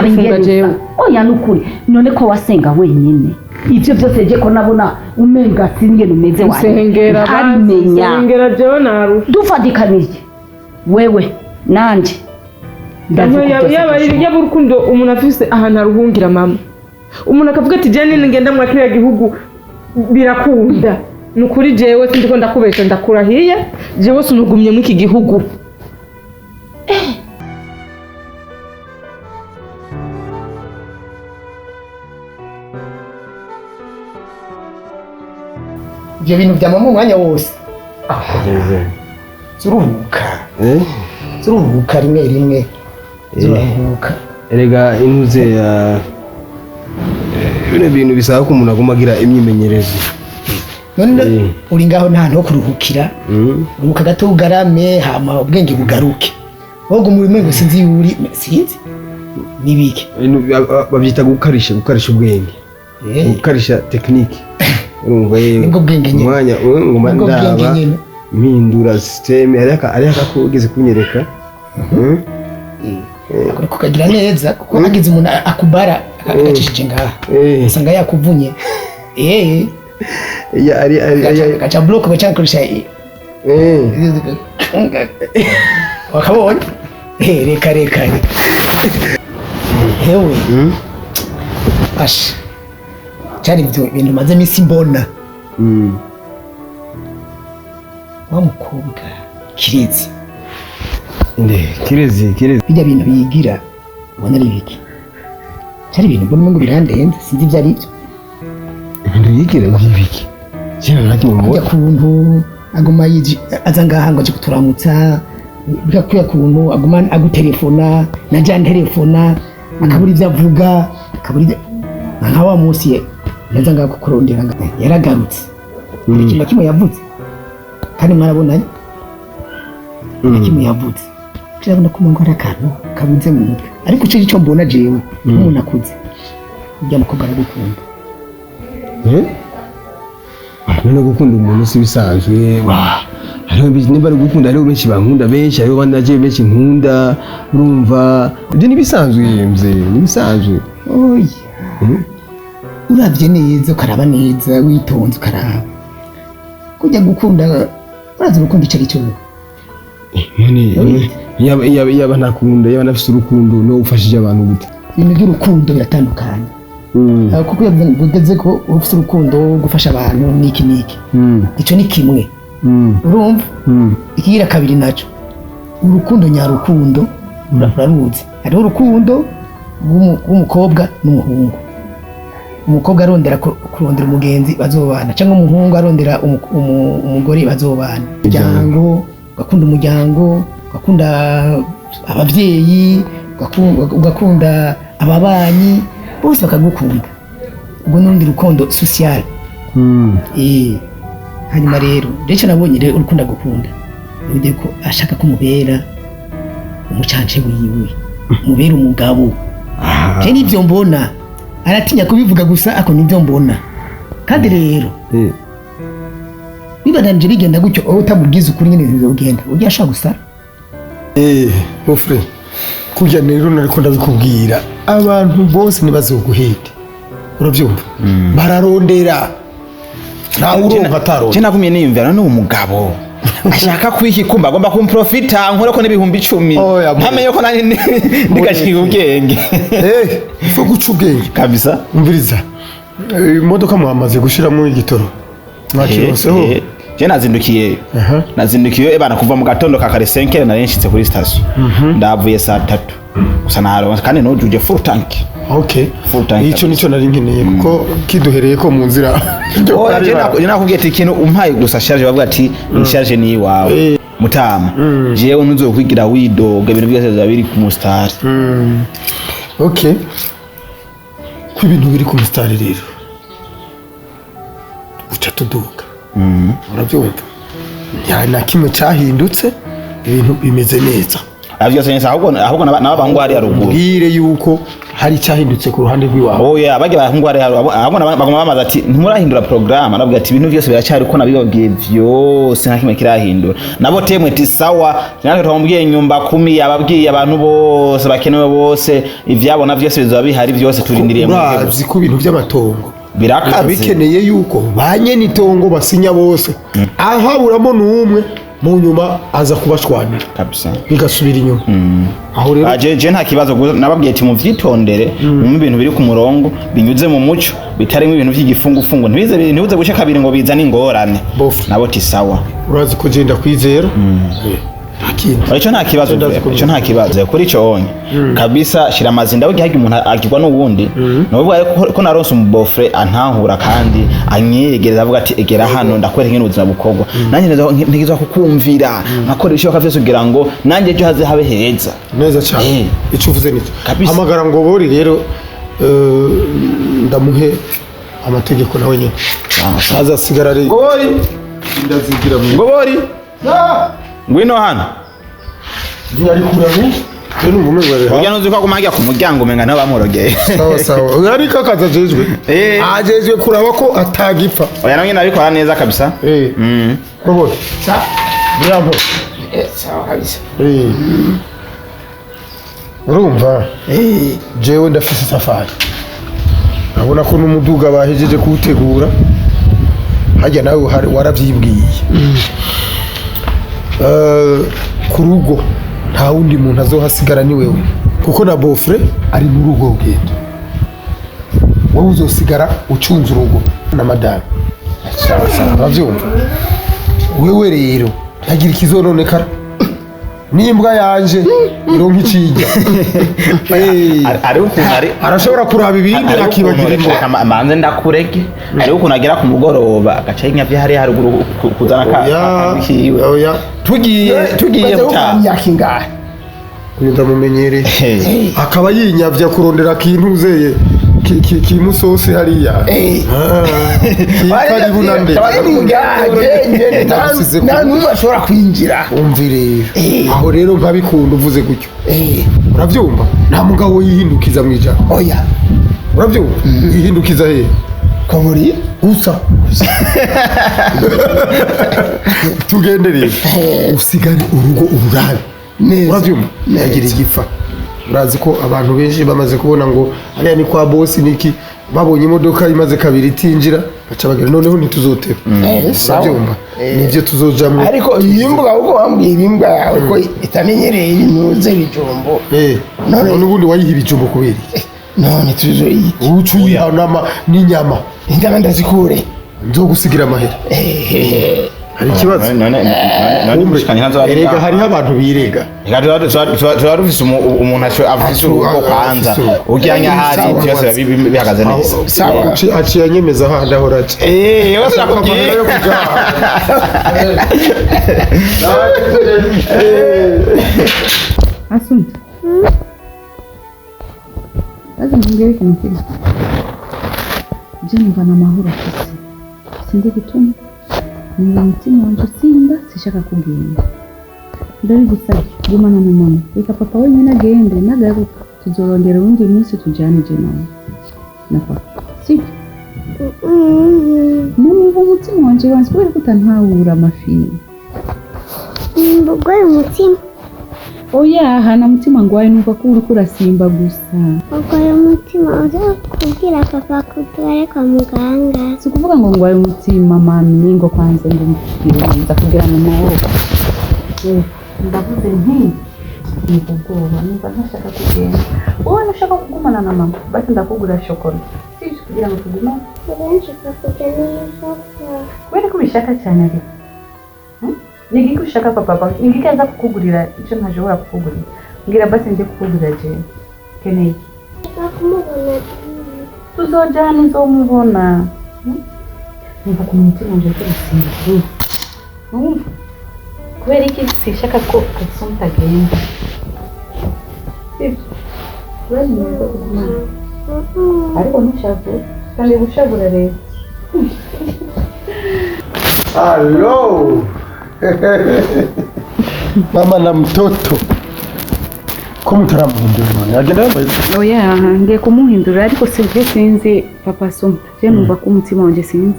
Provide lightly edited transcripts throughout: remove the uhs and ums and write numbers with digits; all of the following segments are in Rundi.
abifunga jewe oya nukuri none ko wasenga wenyine ivyo byose je ko nabona umenga singe numeze wawe sengera jewe naru dufadikanije wewe nanje yaba urukundo umuntu afise ahantu aruhungira mama umuntu akavuga ati je nini ngenda mu kiriya gihugu birakunda nukuri jewe sindiko ndakubesha ndakurahiye jewe sunugumye mu iki gihugu ibyo bintu byama mu mwanya wose zuruhuka rimwe rimwe zuruhuka erega intuze ya bino bintu bisaba ko umuntu aguma agira imyimenyerezo none uri ngaho nta hantu ho kuruhukira uruhuka gato ugarame hama ubwenge bugaruke wowe mu bimengo sinzi yuri sinzi nibiki babyita gukarisha ubwenge gukarisha technique urumva ngo bwenge nyine umwanya ngoma ndaba mpindura system ariko kugeze kunyereka ariko kagira neza kuko agize umuntu akubara akacishije ngaha usanga yakuvunye gacha block bacankoresha wakabonye reka hewe asha cyari ibintu maze iminsi mbona wa mukobwa kirezi bijya bintu bigira ubona ari biki cyari ibintu mbona ngo birandenze sinzi ibyo ari byo ibintu yigira nk'ibiki cyane kujya kuntu aguma aza ngaha ngo aje kuturamutsa bigakwiye kuntu aguma agutelefona najya ntelefona akabura ibyo avuga akabura nka wa munsi yaza ngaha kukurondera yaragarutse ikintu kimwe yavuze kandi mwarabonanye kimwe yavuze turabona ko umuntu ari akantu kabunze mu mutwe ariko icyo mbona jewe umuntu akuze ujya mukobwa aragukunda none gukunda umuntu si bisanzwe niba ari gukunda hariho benshi bankunda benshi hariho abandi nagiye benshi nkunda urumva ibyo nibisanzwe nibisanzwe urabye neza ukaraba neza witonze ukaraba kujya gukunda urazi urukundo icyo ari cyo yaba ntakunda yaba nafise urukundo no ufashije abantu gute ibintu by'urukundo biratandukanye kuko ugeze ko ufite urukundo gufasha abantu niki icyo ni kimwe urumva ikigira kabiri nacyo urukundo nyarukundo uraruzi hariho urukundo rw'umukobwa n'umuhungu umukobwa arondera kurondera umugenzi bazobana cyangwa umuhungu arondera umugore bazobana umuryango ugakunda umuryango ugakunda ababyeyi ugakunda ababanyi bose bakagukunda ubwo n'urundi rukundo social hanyuma rero ndetse nabonye rero urukunda gukunda uburyo ko ashaka kumubera umucanje wiwe mubera umugabo je nivyo mbona aratinya kubivuga gusa ako nivyo mbona kandi rero bibananje bigenda gutyo utamugize ukuri nyine bizogenda ugiye ashaka gusara mon frère kujya rero nariko ndabikubwira abantu bose nibazoguhete uravyumva bararondera nawe uronka ataronda je nakumye niyumvira no umugabo ashaka kwikikumba agomba kumprofita nkora ko n'ibihumbi 10 ntamenye ko nani ndikashika ubwenge fo guca ubwenge kabisa umviriza imodoka mwamaze gushiramo igitoro mwakironseho je nazindukiye bana kuva mu gatondo ka kare 5 narenshitse kuri station ndavuye saa 3 gusa naronse kandi no juje full tank full tank ico nico nari nkeneye kuko kiduhereye ko mu nzira je nakubwiye ati ikintu umpaye gusa charge bavuga ati ni charge ni wawe mutama jewe nuzokwigira widoga ibintu byose biri ku mustari ku ibintu biri ku mustari rero uca tuduka urabyumva nta kimwe cyahindutse ibintu bimeze neza byose neza ahubwo nabangwa ari aruguru mbwire yuko hari cyahindutse ku ruhande rw'iwawe. Oya bajya bahungu ari abona bagoma bamaza ati ntimurahindura program nabwo ati ibintu byose biracyari uko nabibabwiye byose nta kimwe kirahindura nabo temwe ati sawa natwe twamubwiye nyumba 10 yababwiye abantu bose bakenewe bose ivyabona byose bizoba bihari byose turindiriye mu gihe urazi ko ibintu by'amatongo birakaze bikeneye yuko banye nitongo basinya bose ahaburamo n'umwe mu nyuma aza kubashwanira kabisa bigasubira inyuma aho rero je nta kibazo nababwiye ati muvyitondere mu bintu biri ku murongo binyuze mu muco bitarimo ibintu by'igifungufungu ntibize gushaka kabiri ngo bizane ingorane nabo ti sawa urazi ko genda kwizera Ico nta kibazo kuri ico onye kabisa shira amazinda aho gihaga umuntu agirwa n'uwundi novuga ko naronse umubofre antahura kandi anyegereza avuga ati egera hano ndakwereka ingene ubuzima bukorwa nanje ntegezwa kukumvira nkakora ibishoboka byose kugira ngo nanje ejo haze habe heza neza cyane ico uvuze nico hamagara ngo bori rero ndamuhe amategeko nawe nyine azasigara ari ngobori ndazigira mu ngobori ngwino hano ntiyari kurabu rero ngume ngware ujya nuzi ko kumagira ku muryango menga nawe bamurogeye sawa yari kakazajejwe ajejwe kuraba ko atagipfa oya nange nabikora neza kabisa ngobori bravo sawa kabisa urumva jewe ndafise safari abona ko n'umuduga bahejeje kuwutegura hajya nawe waravyibwiye ku rugo nta wundi muntu azohasigara ni wewe kuko na bofre ari mu rugo rugendo wowe uzosigara ucunze urugo na madame sawa bavyumva wewe rero ntagira ikizononekara n'imbwa yanje ironka iciga ari ukuntu arashobora kuraba ibindi akibagira imbwa manze ndakureke ari ukuntu agera ku mugoroba agaca inyavye hari haruguru kuzana kiwe oya tugiye yakingahe ndamumenyereye akaba yinyavya kurondera kintuzeye kimusose hariya karibu nande nta n'umwe ashobora kwinjira umvire aho rero nkabikunda uvuze gutyo uravyumva nta mugabo yihindukiza mwijana oya uravyumva yihindukiza he komuri gusa tugendereye usigare urugo ururabe uravyumva yagira igifa urazi ko abantu benshi bamaze kubona ngo hariya ni kwa bosi niki babonye imodoka imaze kabiri itinjira baca bagera noneho ntituzotera urabyumva nivyo tuzojamwo ariko imbwa uko wambwiye imbwa yawe ko itamenyereye ibintu bijumbo none ubundi wayiha ibijumbo kubera none tuzoyi ucuyiha n'inyama indaba ndazikure nzogusigira amahera hari ikibazo erega hariho abantu birega tuba rufise umuntu afise urugo kwanza ujyanye ahari byose bihagaze neza aciye anyemeza ahandi ahora aca yose nakubwiye Assunto. Kazi mbingeri kumukira. Jeni vana mahura kisi. Sindi gutuma. Ninga mutima wanje simba sishaka kugenda. Ndari gusabye gumana na mama. Reka papa wenyine agende nagaruka. Tuzorondera undi munsi tujyane je nawe. Na papa. Sibyo? Numva umutima wanje wansi kubera kutantahura amafi. Mbugwaye umutima. Oya hana mutima ngwaye numva ko uri kurasimba gusa. Mbugwaye umutima uza kubwira papa kutware kwa muganga. Sikuvuga ngo ngwaye umutima mami ngo kwanze ngo mukire nza kugira mu mahoro. Ndavuze nti ubwoba numva ntashaka kugenda. Wowe nashaka kugumana na mama basi ndakugura shokora. Sije kugira ngo tuguma. Nshaka kugenda n'ishaka. Kubera ko bishaka cyane ari. Nigi kushaka papa ingikaza kukugurira icyo ntashobora kukugurira. Ngira basi nje kukugurira je. Keneye. Nakumubona. Tuzojana nzomubona. Niba ku mutima nje kurusimba. Kubera iki sishaka ko asumta agenda. Wewe ni mwana. Ariko ntushaka kandi gushabura rero. Halo. Mama na mtoto ko mutaramuhindura none agenda yambaye oya ngiye kumuhindura ariko sinzi papa Soma je numva ko umutima wanje sinzi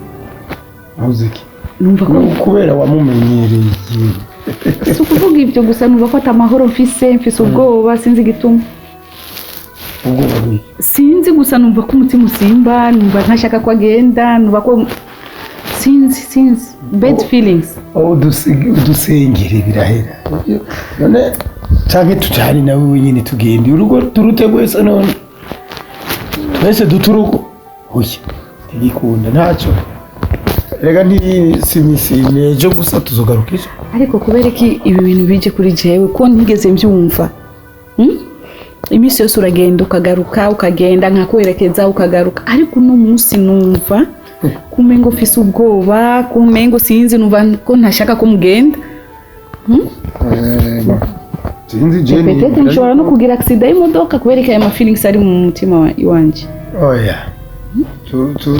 muziki numva ko kubera wamumenyereye si ukuvuga ibyo gusa numva ko atamahoro mfise ubwoba sinzi igituma ubwoba bwi sinzi gusa numva ko umutima usimba numva ntashaka ko agenda numva ko sinzi bad feelings dusengere birahera none canke tujane nawe wenyine tugende urugo turuteguye se none twese duturugo oya ntigikunda ntacyo rega nejo gusa tuzogaruka ejo ariko kubera iki ibi bintu bije kuri jewe ko ntigeze mbyumva iminsi yose uragenda ukagaruka ukagenda nkakwerekeza ukagaruka ariko uno munsi numva kumengo ufise ubwoba kumengo sinzi numva ko ntashaka ko mugenda sinzi Jenny petete nshobora no kugira accident y'imodoka kubera aya feelings ari mu mutima wanje oya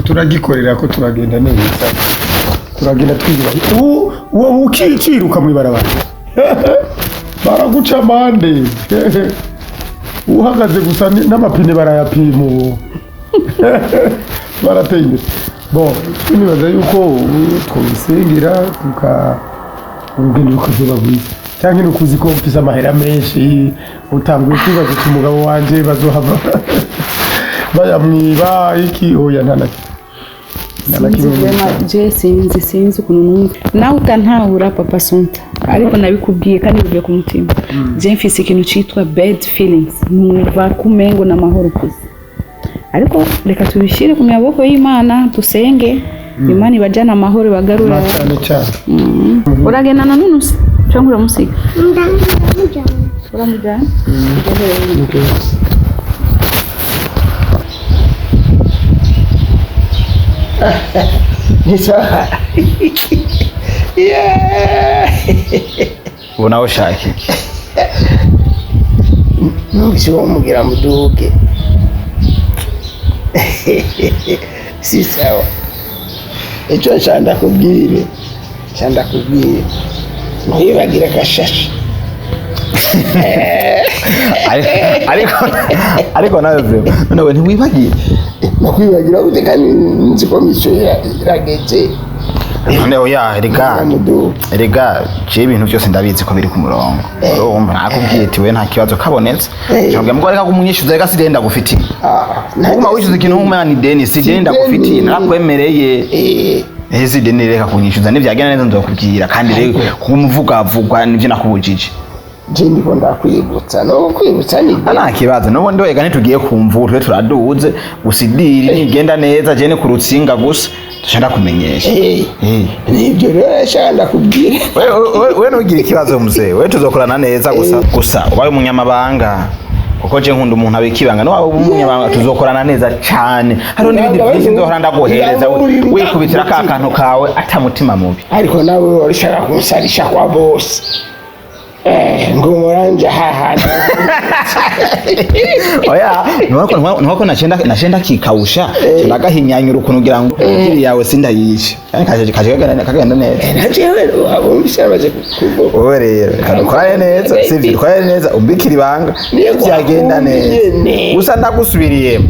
turagikorera ko turagenda neza turagenda twigira uwo ukiruka mu ibarabara baraguca amande uhagaze gusa n'amapine barayapima barateye imbere bon nibaza yuko twabisengera urugendo rukazoba bwiza cyangwa nukuzi ko mfise amahera menshi utanguye kwibaza ku mugabo wanje bazohava bayamwiba iki oya sinzi ukuntu numva nawe utantahura papa Sonta ariko nabikubwiye kandi bivuye ku mutima je mfise ikintu citwa bad feelings numva kumengo n'amahoro kuzi ariko reka tubishire ku maboko y'Imana dusenge Imana ibajana amahoro bagarura cyane uragendana n'unusi cyangwa uramusiga uramujyana nisa ubona ushaka iki nubisho mugira muduke si sawa ejo cyanda kubwire ntibagira kashashe ariko nawe bro none ntiwibagiye nakwibagira ute kandi nzi ko mico irageze none oya erega je ibintu byose ndabizi ko biri ku murongo urumva nakubwiye ati we nta kibazo kabonetse cyangwa ngo reka kumunyishuza reka sidenda gufitiye uguma wishuza ikintu nk'umwana ideni sidenda gufitiye narakwemereye ezi deni reka kunyishuza nivyagenda neza nzokubwira kandi rero kumuvugavugwa nivyo nakubujije je ndiko ndakwibutsa ni nta kibazo n'ubundi wega ntitugiye kumvura turaduze gusidiri nigenda neza je ne ku rutsinga gusa dushaka kumenyesha nibyo rero shanda kubwira we nugira ikibazo muzee we tuzokorana neza gusa ubaye umunyamabanga kuko je nkunda umuntu abikibanga no waba umunyamabanga tuzokorana neza cyane hariho n'ibindi byinshi nzohora ndaguhereza wikubitira ka kantu kawe atamutima mubi ariko nawe urashaka kunsarisha kwa boss ngo muranje hahana oya nuko nashenda kikausha ndagahinyanyura ukuntu kugira ngo iri yawe sindayisha kandi kagenda neza najewe abumvise baje kuvuga wowe rero kadukwaye neza sivyo kwaye neza umbikira ibanga byagenda neza gusa ndagusubiriye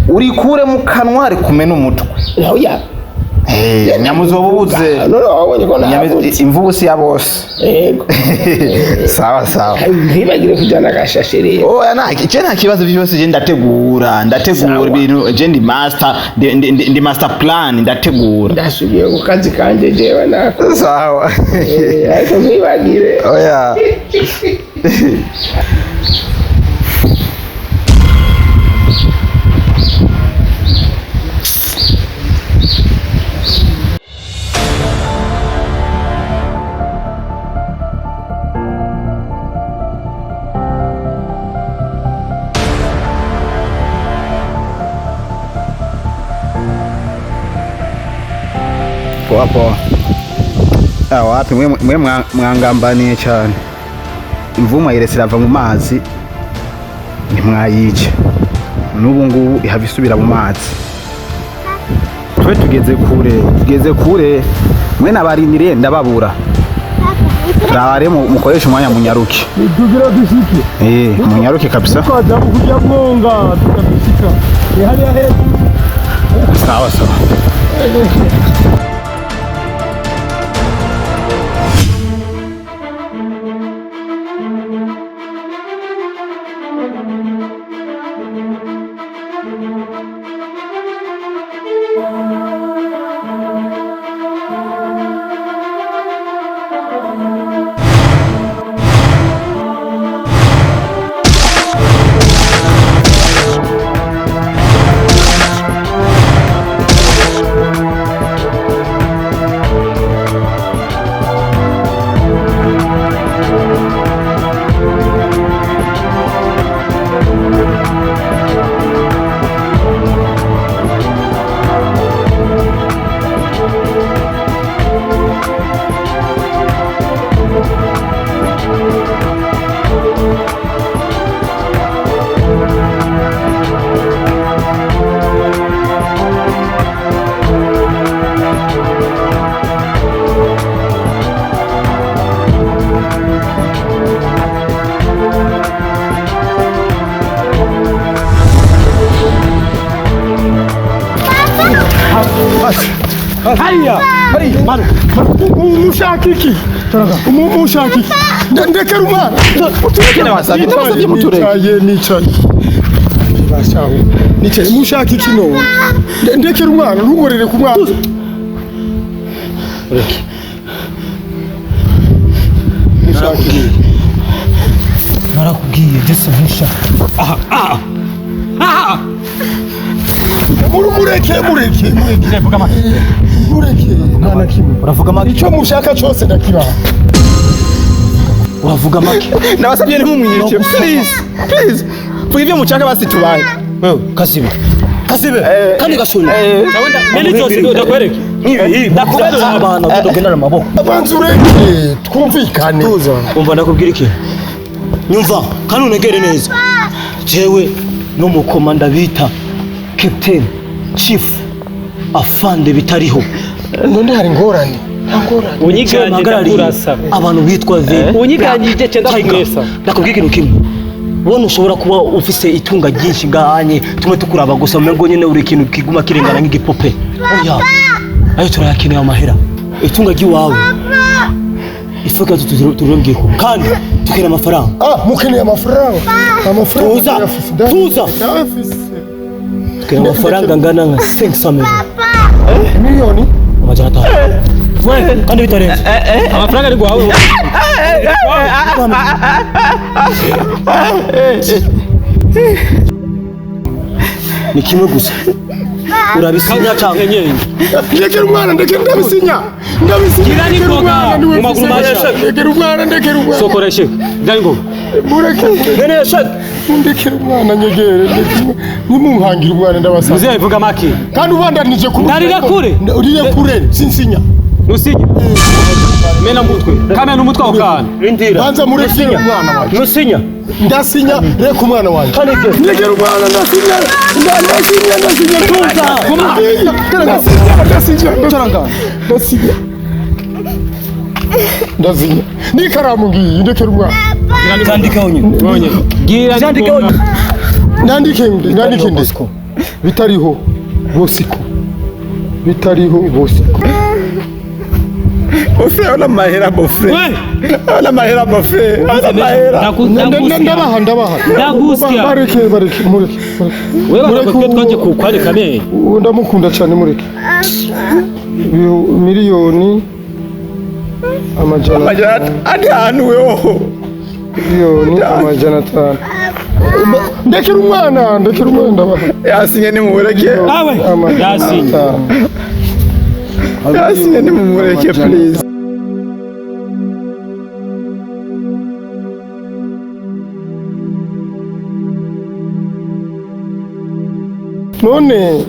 uri kure mu kanwa ari kumena umutwe oya nyamuzobuze imvubu si ya bose yego sawa ntibagire kujyana gashashiriye oya nta kibazo byose je ndategura ibintu je ndi master plan ndategura ndasubiye ku kazi kanje jewe nako sawa ariko ntibagire oya poa wapi mwe mwangambaniye cyane imvuma yeretse irava mu mazi ntimwayice n'ubu ngubu ihava isubira mu mazi tugeze kure mwe nabarindiriye ndababura Dare mukoresha umwanya munyaruke. tugira dushike Munyaruke kabisa. twaza kujya mwonga tukabishika hali ya hepfo Sawa sawa. haya bari manu umushakiki umushakiki ndekera umwana Turekene wasabye ndabasabye mutureke. nicaye bashaho nicaye umushakiki no ndekera umwana ntugorere ku mwana Ureke. mushakiki narakubwiye Yesu ntisha mureke mwana kimwe uravuga make icyo mushaka cyose ndakibaha uravuga make Ndabasabye ntimumwice. Please. Mwivye muchaka basi tubaye. wewe kasibe kandi gasoni Mimi cyose ndakwereka. ndakubera abantu batogenda amaboko abanza ureke twumvikane umva ndakubwira iki nyumva kandi unegere neza jewe no mukomanda bita captain chief afande bitariho none hari ngorane Unyiganje ndakurasa. abantu bitwa Unyiganje cyenda kumwesa. ndakubwira ikintu kimwe wone ushobora kuba ufise itunga ryinshi ngahanye tumwe tukuraba gusa umengo nyene uri ikintu kiguma kirengana nk'igipope oya ayo turayakeneye amahera itunga ry'iwawe ifuka turambwiye ko kandi tukeneye amafaranga mukeneye amafaranga tuza tukeneye amafaranga angana nka 500 miliyoni amajana 5 kandi bitarenze Amafaranga ari gwawe. ni kimwe gusa urabisinya cyangwa ndekera umwana ndabisinya Gira ni ngoga mu maguru masha. ndekera umwana Sokoreshe. Gira ni ngoga. mureke ndekera umwana nyegere nimumuhangira umwana ndabasaba Muze ivuga make. kandi ubandanije ku Ndarira kure. uriye kure sinsinya Nusige. Mena mutwe. Kamena umutwe wakana. rindira banza murekere umwana wanjye nusinya ndasinya reka umwana wanjye ndekera umwana ndasinya ndasinya n'ikaramu ngiyi ndekera umwana zandikaho nyine Gira ni ngoga. nandike nde bitariho bosiko Bofe ona mahera bofe. Ona mahera bofe. Ona mahera. ndabaha Ndagusya. bareke mureke Wewe bakwe twaje kukwareka me. ndamukunda cyane mureke miliyoni amajana Atanu wewe. miliyoni amajana 5 ndekera umwana ndabaha Yasinye ni mureke. Awe. Yasinye. Yasinye ni mureke please. none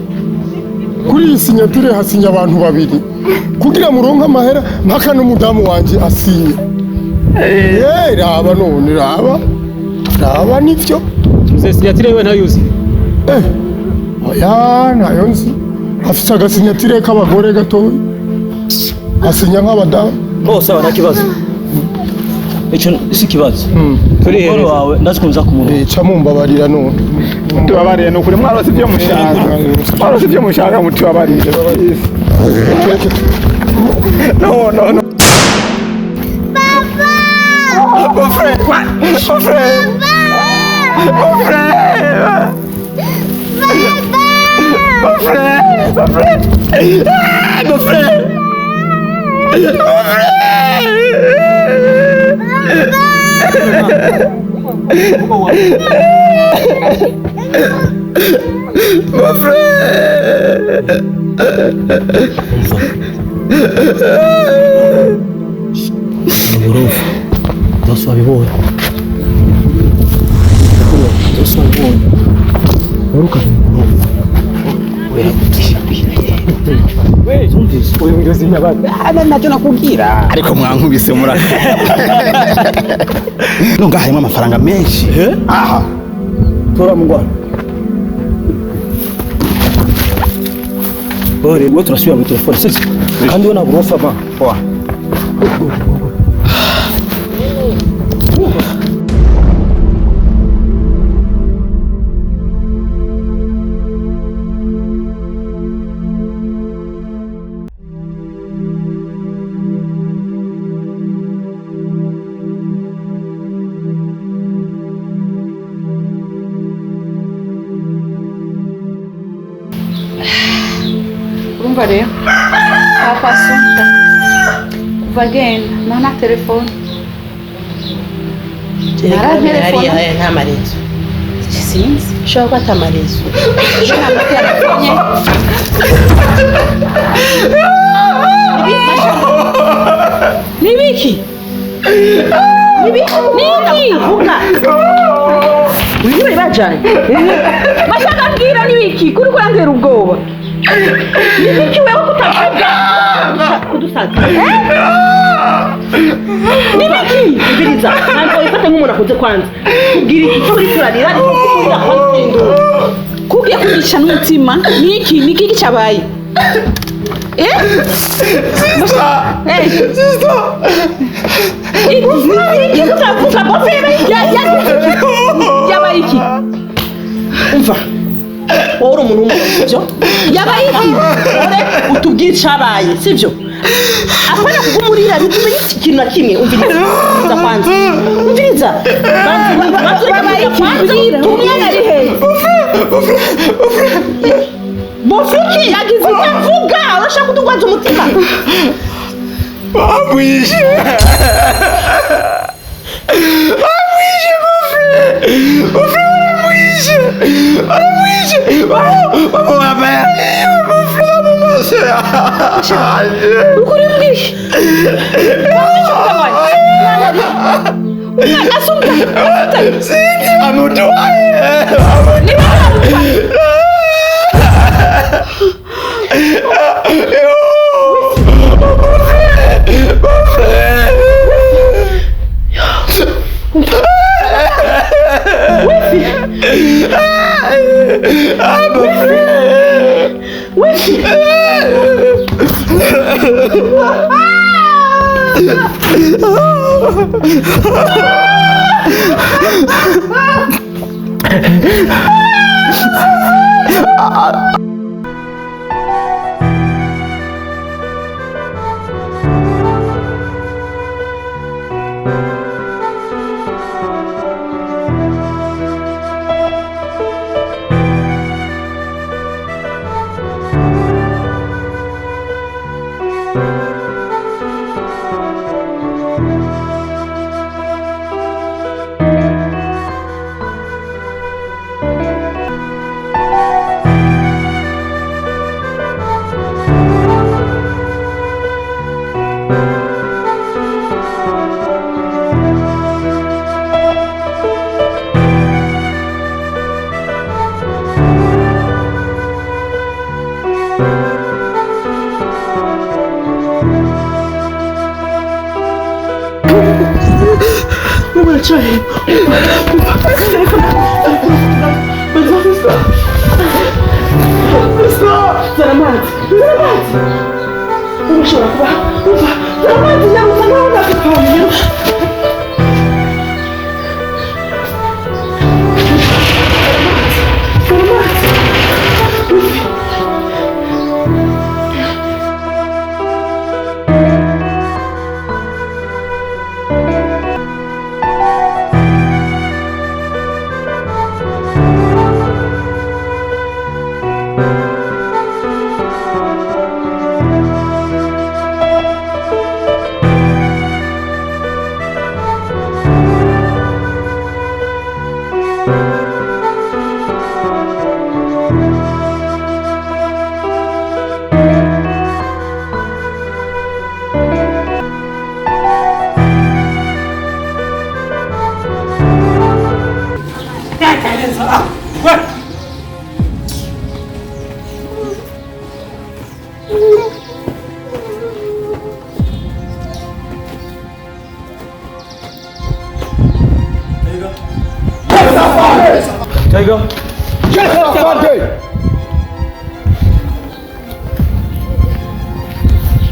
kuri iyi sinyatire hasinya abantu babiri kugira muronke amahera mpaka n'umudamu wanje asinye raba none raba nivyo Muze sinyatire wewe ntayuzi. oya ntayo nzi afise agasinyatire k'abagore gatoya asinya nk'abadamu bose abana kibazo icyo si ikibazo umugore wawe ndazikunza kumubona ca mumbabarira none tubabarire ni ukuri mwarose ibyo mushaka mutubabarire no Mon frère, mon frère, mon frère, mon frère, mon frère, mon frère, mon frère. Dosso abibonye dosso abibonye waruka uyu ngizi nyabandi nacyo nakubwira ariko mwankubise muraka nonga harimo amafaranga menshi aha tora mugwana bore wo turasubira muri telefone sisi kandi wona burofa ba wa Urumva rero afasunta kuva agenda nta telefone hariya nta marezo sinzi ushobora ko atamarezo nibiki vuga uyu bari bajanye Mashaga mbwira nibiki kuri kurangera ubwoba nibiki wewe kutavuga kudusaza nibiki ibiriza ntabwo ifate nk'umuntu akuze kwanza kubwira iki turi turarira ariko kugira kwandendo kugiye kugisha n'umutima niki cyabaye yabaye iki umva wowe uri umuntu w'umugabo yabaye iki utubwire icyabaye sibyo akora kugumurira bitumenye ikintu na kimwe umviriza kwanza umviriza yabaye iki tumwana ari hehe Mufiki yagize icyo avuga urashaka kudugwaza umutima Amwishe ukuri mbwishi asumta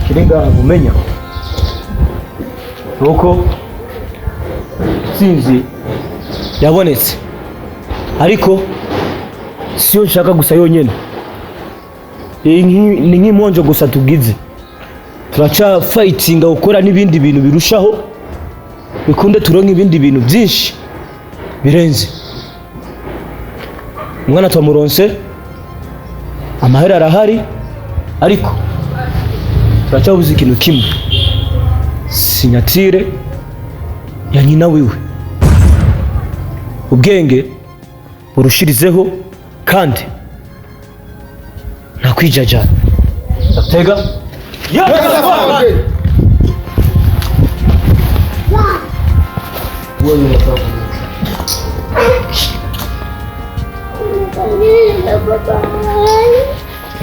kirenga mumenya nuko sinzi yabonetse ariko siyo nshaka gusa yonyene ni nk'imonjo gusa tugize turaca fightinga gukora n'ibindi bintu birushaho bikunde turonka ibindi bintu byinshi birenze umwana twamuronse amahera arahari ariko turacabuze ikintu kimwe sinyatire ya nyina wiwe ubwenge burushirizeho kandi nta kwijajana ndatega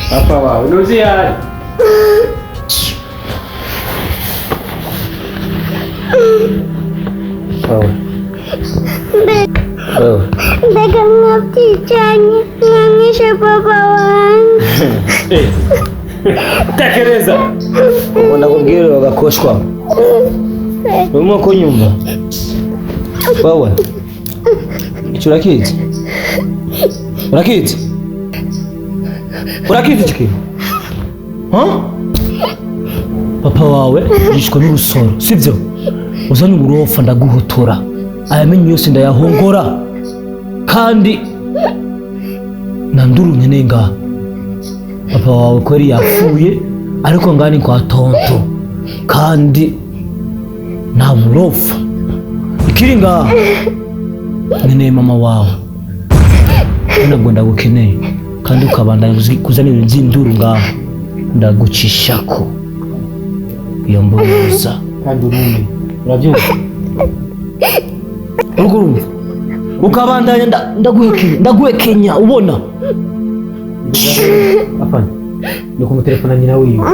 Papa wawe nuzi yari Mbega mwabyicanye mwamwishe papa wanjye. tekereza ubona kubwira bagakoshwa urimo kunyumva wowe icyo urakizi iki kintu papa wawe yishwe n'urusoro sibyo uzanye uburofa ndaguhotora ayamenye yose ndayahongora kandi nandurumye nenga papa wawe ko yari yapfuye ariko ngani kwa tonto kandi nta burofa ikiri ngaha nkeneye mama wawe ntabwo ndagukeneye kandi ukabandanya kuzana ibintu by'induru ngaha ndagucishako iyo mbuza kandi urundi urabyumva urumva ukabandanya ndaguhekenya ubona apana ni kumutelefona nyina wiwe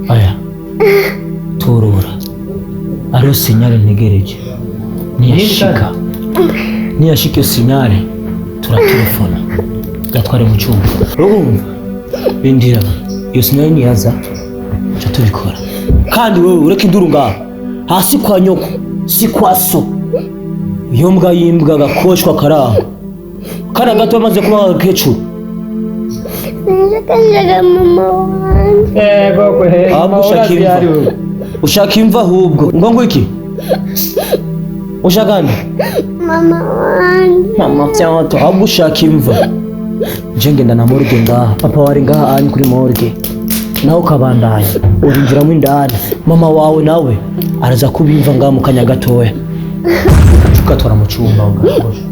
aya turura ariyo sinyare ntegereje niyashika iyo sinyare turatelefona gatware mu cyumba urumva bindira iyo sinyare niyaza cha tubikora kandi wewe ureke induru ngaho hasi kwa nyoko si kwa so iyo mbwa yimbwa gakoshwa karaho kana gato bamaze kuba agakecuru Nashaka mama wanjye. Koko ushaka imva ahubwo ngo iki ushaka nde Mama wanjye. mama byato ahubwo ushaka imva nje ngenda na morgue ngaha papa wari ngaha ani kuri morgue nawe ukabandanya urinjiramo indani mama wawe nawe araza kubimva ngaha mu kanya gatoya ugatwara mu cyumba ugakosha